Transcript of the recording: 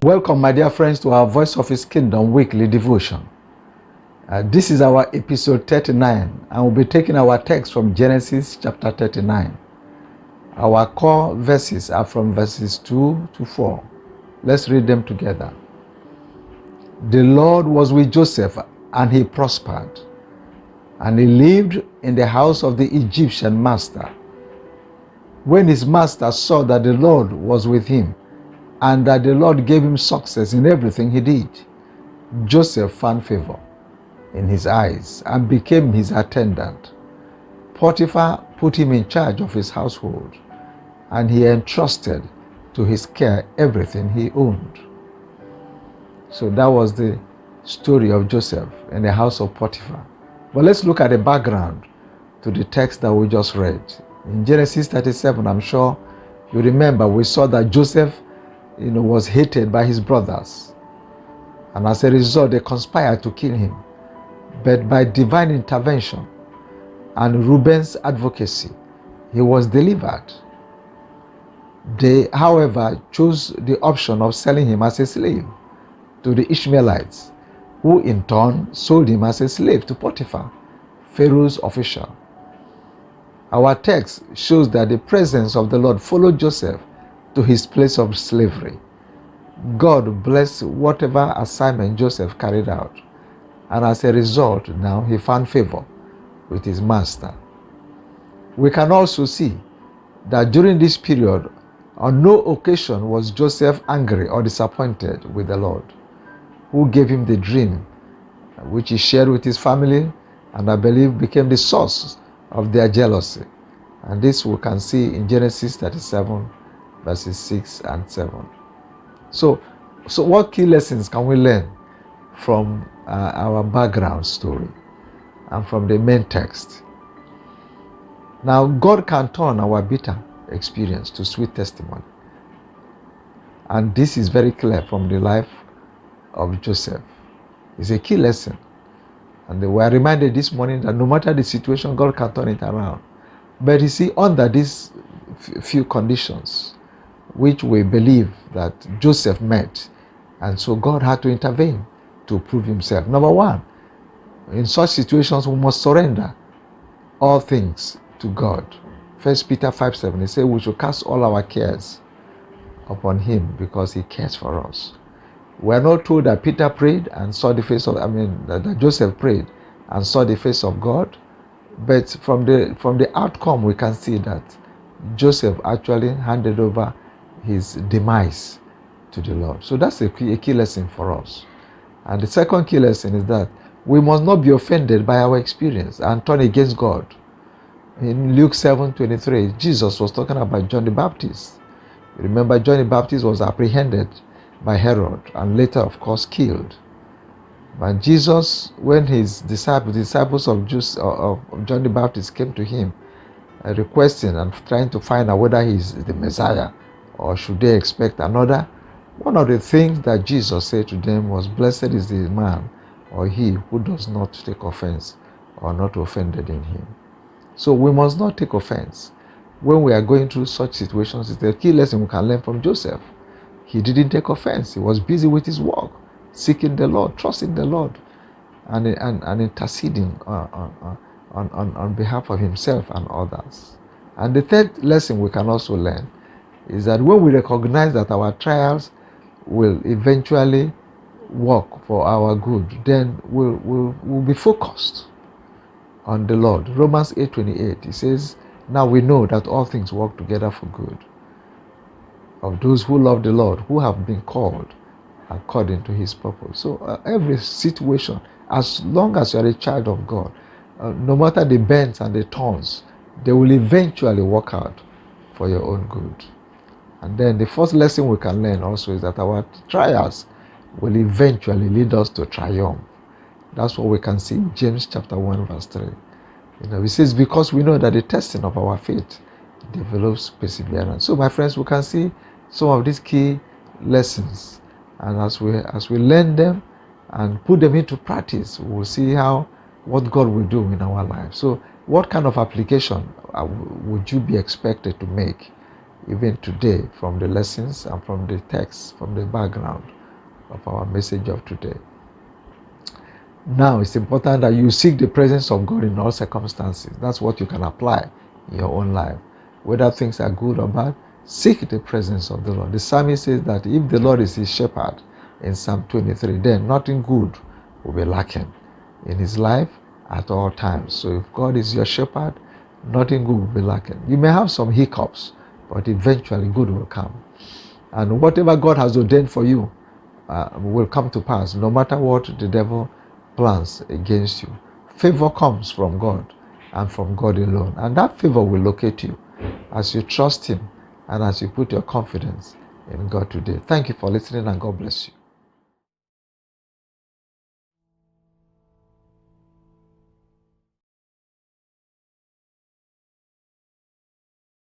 Welcome, my dear friends, to our Voice of His Kingdom weekly devotion. This is our episode 39, and we'll be taking our text from Genesis chapter 39. Our core verses are from verses 2 to 4. Let's read them together. The Lord was with Joseph, and he prospered, and he lived in the house of the Egyptian master. When his master saw that the Lord was with him, and that the Lord gave him success in everything he did, Joseph found favor in his eyes and became his attendant. Potiphar put him in charge of his household, and he entrusted to his care everything he owned. So that was the story of Joseph in the house of Potiphar. But let's look at the background to the text that we just read. In Genesis 37, I'm sure you remember, we saw that Joseph was hated by his brothers. And as a result, they conspired to kill him. But by divine intervention and Reuben's advocacy, he was delivered. They, however, chose the option of selling him as a slave to the Ishmaelites, who in turn sold him as a slave to Potiphar, Pharaoh's official. Our text shows that the presence of the Lord followed Joseph to his place of slavery. God blessed whatever assignment Joseph carried out, and as a result, now he found favor with his master. We can also see that during this period, on no occasion was Joseph angry or disappointed with the Lord, who gave him the dream, which he shared with his family, and I believe became the source of their jealousy. And this we can see in Genesis 37, verses 6 and 7. So what key lessons can we learn from our background story and from the main text? Now, God can turn our bitter experience to sweet testimony. And this is very clear from the life of Joseph. It's a key lesson. And we are reminded this morning that no matter the situation, God can turn it around. But you see, under these few conditions, which we believe that Joseph met, and so God had to intervene to prove himself. Number one, in such situations, we must surrender all things to God. 1 Peter 5:7, he said we should cast all our cares upon him because he cares for us. We are not told that Peter prayed and saw the face of, that Joseph prayed and saw the face of God, but from the outcome we can see that Joseph actually handed over his demise to the Lord. So that's a key lesson for us. And the second key lesson is that we must not be offended by our experience and turn against God. In Luke 7:23, Jesus was talking about John the Baptist. Remember, John the Baptist was apprehended by Herod and later, of course, killed. But Jesus, when his disciples of John the Baptist came to him, requesting and trying to find out whether he's the Messiah or should they expect another, one of the things that Jesus said to them was, "Blessed is the man or he who does not take offense or not offended in him." So we must not take offense when we are going through such situations. It's the key lesson we can learn from Joseph. He didn't take offense. He was busy with his work, seeking the Lord, trusting the Lord, and interceding on behalf of himself and others. And the third lesson we can also learn is that when we recognize that our trials will eventually work for our good, then we'll be focused on the Lord. Romans 8:28, it says, "Now we know that all things work together for good of those who love the Lord, who have been called according to his purpose." So every situation, as long as you are a child of God, no matter the bends and the turns, they will eventually work out for your own good. And then the fourth lesson we can learn also is that our trials will eventually lead us to triumph. That's what we can see in James chapter 1 verse 3. It says, "Because we know that the testing of our faith develops perseverance." So my friends, we can see some of these key lessons, and as we learn them and put them into practice, we will see what God will do in our lives. So what kind of application would you be expected to make even today, from the lessons and from the text, from the background of our message of today. Now, it's important that you seek the presence of God in all circumstances. That's what you can apply in your own life. Whether things are good or bad, seek the presence of the Lord. The psalmist says that if the Lord is his shepherd in Psalm 23, then nothing good will be lacking in his life at all times. So if God is your shepherd, nothing good will be lacking. You may have some hiccups, but eventually good will come. And whatever God has ordained for you will come to pass, no matter what the devil plans against you. Favor comes from God and from God alone. And that favor will locate you as you trust him and as you put your confidence in God today. Thank you for listening, and God bless you.